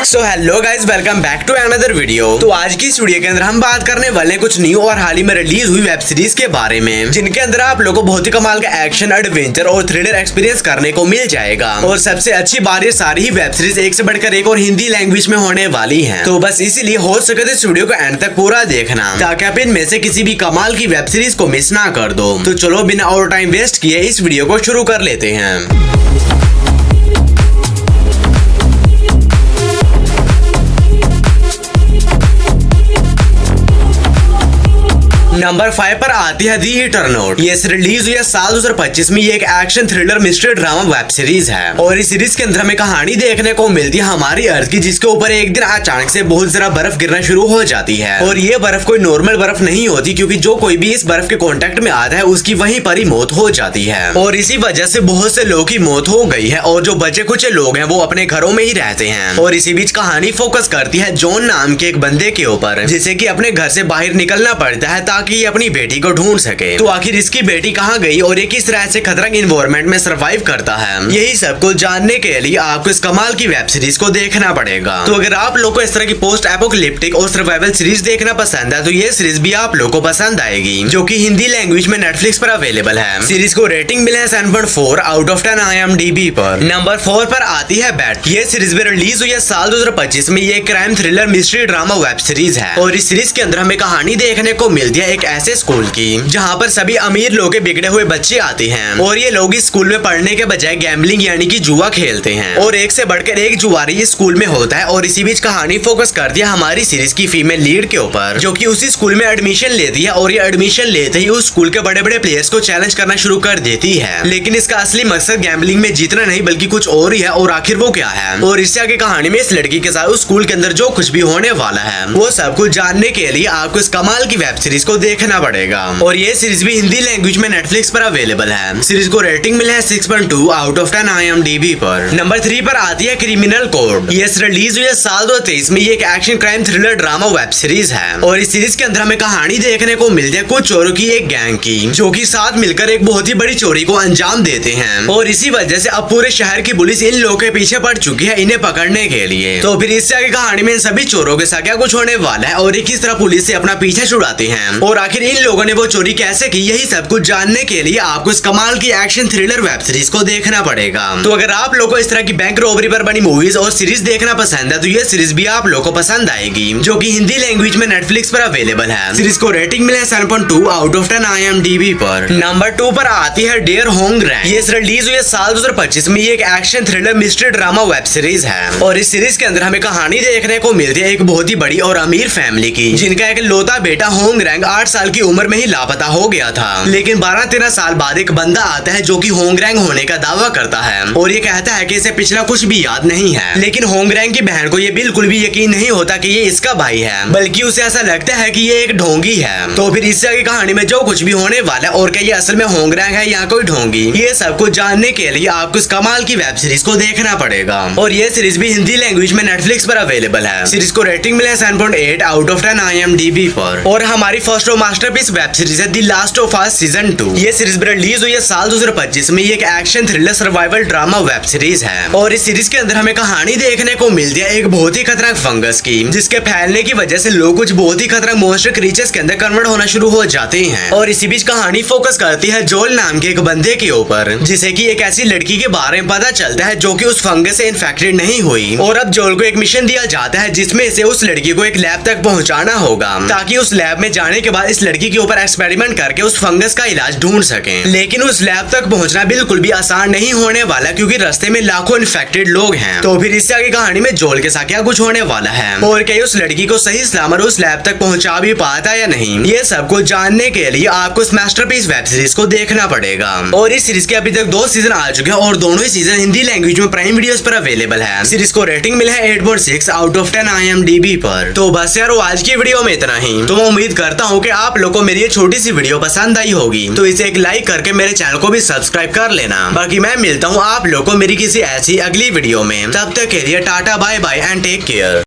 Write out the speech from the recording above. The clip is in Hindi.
So hello guys, welcome back to another video. तो आज की इस वीडियो के अंदर हम बात करने वाले हैं कुछ न्यू और हाल ही में रिलीज हुई वेब सीरीज के बारे में, जिनके अंदर आप लोगों को बहुत ही कमाल का एक्शन, एडवेंचर और थ्रिलर एक्सपीरियंस करने को मिल जाएगा। और सबसे अच्छी बात, ये सारी ही वेब सीरीज एक से बढ़कर एक और हिंदी लैंग्वेज में होने वाली है। तो बस इसीलिए हो सके तो इस वीडियो को एंड तक पूरा देखना, ताकि आप इनमें से किसी भी कमाल की वेब सीरीज को मिस ना कर दो। तो चलो बिना और टाइम वेस्ट किए इस वीडियो को शुरू कर लेते हैं। नंबर 5 पर आती है दी इटरनॉट। ये रिलीज हुई है साल 2025 में। ये एक action thriller mystery drama web series है और इस सीरीज के अंदर हमें कहानी देखने को मिलती है हमारी अर्थ की, जिसके ऊपर एक दिन अचानक से बहुत सारा बर्फ गिरना शुरू हो जाती है। और ये बर्फ कोई नॉर्मल बर्फ नहीं होती, क्योंकि जो कोई भी इस बर्फ के कांटेक्ट में आता है उसकी वहीं पर ही मौत हो जाती है। और इसी वजह से बहुत से लोगों की मौत हो गई है और जो बचे कुछ लोग हैं वो अपने घरों में ही रहते हैं। और इसी बीच कहानी फोकस करती है जॉन नाम के एक बंदे के ऊपर, जिसे कि अपने घर से बाहर निकलना पड़ता है ताकि ये अपनी बेटी को ढूंढ सके। तो आखिर इसकी बेटी कहाँ गई और ये किस तरह से खतरनाक इन्वायरमेंट में सर्वाइव करता है, यही सब कुछ जानने के लिए आपको इस कमाल की वेब सीरीज को देखना पड़ेगा। तो अगर आप लोग को इस तरह की पोस्ट एपोकलिप्टिक और सर्वाइवल सीरीज देखना पसंद है तो ये सीरीज भी आप लोग को पसंद आएगी, जो कि हिंदी लैंग्वेज में नेटफ्लिक्स पर अवेलेबल है। सीरीज को रेटिंग मिला है 7.4 आउट ऑफ 10 IMDb पर। नंबर 4 पर आती है बैट। ये सीरीज भी रिलीज हुई है साल 2025 में। ये crime thriller mystery drama web series है और इस सीरीज के अंदर हमें कहानी देखने को मिलती है एक ऐसे स्कूल की, जहाँ पर सभी अमीर लोग के बिगड़े हुए बच्चे आते हैं और ये लोग इस स्कूल में पढ़ने के बजाय गैम्बलिंग यानी कि जुआ खेलते हैं। और एक से बढ़कर एक जुआरी इस स्कूल में होता है। और इसी बीच कहानी फोकस करती है हमारी सीरीज की फीमेल लीड के ऊपर, जो कि उसी स्कूल में एडमिशन लेती है और ये एडमिशन लेते ही उस स्कूल के बड़े बड़े प्लेयर्स को चैलेंज करना शुरू कर देती है। लेकिन इसका असली मकसद गैम्बलिंग में जीतना नहीं बल्कि कुछ और ही है। और आखिर वो क्या है और इससे आगे कहानी में इस लड़की के साथ उस स्कूल के अंदर जो कुछ भी होने वाला है वो सब कुछ जानने के लिए आपको इस कमाल की वेब सीरीज को देखना पड़ेगा। और ये सीरीज भी हिंदी लैंग्वेज में नेटफ्लिक्स पर अवेलेबल है। सीरीज को रेटिंग मिला है 6.2 आउट ऑफ 10 IMDb पर। नंबर 3 पर आती है क्रिमिनल कोड। ये रिलीज हुई है साल 2023 में। ये एक action crime thriller drama web series है और इस सीरीज के अंदर हमें कहानी देखने को मिलती है कुछ चोरों की एक गैंग की, जो कि साथ मिलकर एक बहुत ही बड़ी चोरी को अंजाम देते हैं। और इसी वजह से अब पूरे शहर की पुलिस इन लोगों के पीछे पड़ चुकी है इन्हें पकड़ने के लिए। तो फिर इससे आगे कहानी में इन सभी चोरों के साथ क्या कुछ होने वाला है और ये किस तरह पुलिस से अपना पीछा छुड़ाते हैं और आखिर इन लोगों ने वो चोरी कैसे की, यही सब कुछ जानने के लिए आपको इस कमाल की एक्शन थ्रिलर वेब सीरीज को देखना पड़ेगा। तो अगर आप लोगों को इस तरह की बैंक रॉबरी पर बनी मूवीज और सीरीज देखना पसंद है तो ये सीरीज भी आप लोगों को पसंद आएगी, जो कि हिंदी लैंग्वेज में नेटफ्लिक्स पर अवेलेबल है। सीरीज को रेटिंग मिला है 7.2 आउट ऑफ 10 IMDb पर। नंबर 2 पर आती है डियर होंग रैंक। ये रिलीज हुई है साल 2025 में। ये एक action thriller mystery drama web series है और इस सीरीज के अंदर हमें कहानी देखने को मिलती है एक बहुत ही बड़ी और अमीर फैमिली की, जिनका एक लौता बेटा होंग रैंक 8 साल की उम्र में ही लापता हो गया था। लेकिन 12-13 साल बाद एक बंदा आता है जो कि होंग रैंक होने का दावा करता है और ये कहता है कि इसे पिछला कुछ भी याद नहीं है। लेकिन होंग रैंक की बहन को ये बिल्कुल भी यकीन नहीं होता कि ये इसका भाई है, बल्कि उसे ऐसा लगता है कि ये एक ढोंगी है। तो फिर इससे आगे कहानी में जो कुछ भी होने वाला है और क्या ये असल में होंग रैंक है या कोई ढोंगी, ये सब कुछ जानने के लिए आपको इस कमाल की वेब सीरीज को देखना पड़ेगा। और ये सीरीज भी हिंदी लैंग्वेज में नेटफ्लिक्स पर अवेलेबल है। सीरीज को रेटिंग मिला है 7.8 आउट ऑफ 10 IMDb पर। और हमारी फर्स्ट और मास्टरपीस वेब सीरीज है the last of us season 2। ये सीरीज रिलीज हुई है साल 2025 में। ये एक action thriller survival drama web series है और इस सीरीज के अंदर हमें कहानी देखने को मिलती है एक बहुत ही खतरनाक फंगस की, जिसके फैलने की वजह से लोग कुछ बहुत ही खतरनाक मॉन्स्टर क्रीचर्स के अंदर कन्वर्ट होना शुरू हो जाते हैं। और इसी बीच कहानी फोकस करती है जोल नाम के एक बंदे के ऊपर, जिसे कि एक ऐसी लड़की के बारे में पता चलता है जो कि उस फंगस से इन्फेक्टेड नहीं हुई। और अब जोल को एक मिशन दिया जाता है जिसमें से उस लड़की को एक लैब तक पहुंचाना होगा, ताकि उस लैब में जाने के बाद इस लड़की के ऊपर एक्सपेरिमेंट करके उस फंगस का इलाज ढूंढ सके। लेकिन उस लैब तक पहुंचना बिल्कुल भी आसान नहीं होने वाला, क्योंकि रास्ते में लाखों इन्फेक्टेड लोग हैं। तो फिर इससे आगे कहानी में जोल के साथ क्या कुछ होने वाला है और क्या उस लड़की को सही सलामत उस लैब तक पहुंचा भी पाता या नहीं, ये सब कुछ जानने के लिए आपको इस मास्टरपीस वेब सीरीज को देखना पड़ेगा। और इस सीरीज के अभी तक 2 सीजन आ चुके हैं और दोनों ही सीजन हिंदी लैंग्वेज में प्राइम वीडियोस पर अवेलेबल है। सीरीज को रेटिंग मिला है 8.6 आउट ऑफ 10 IMDb पर। तो बस यार आज की वीडियो में इतना ही। तो मैं उम्मीद करता हूँ कि आप लोगों को मेरी ये छोटी सी वीडियो पसंद आई होगी, तो इसे एक लाइक करके मेरे चैनल को भी सब्सक्राइब कर लेना। बाकी मैं मिलता हूँ आप लोगों को मेरी किसी ऐसी अगली वीडियो में। तब तक के लिए tata, bye bye and take care.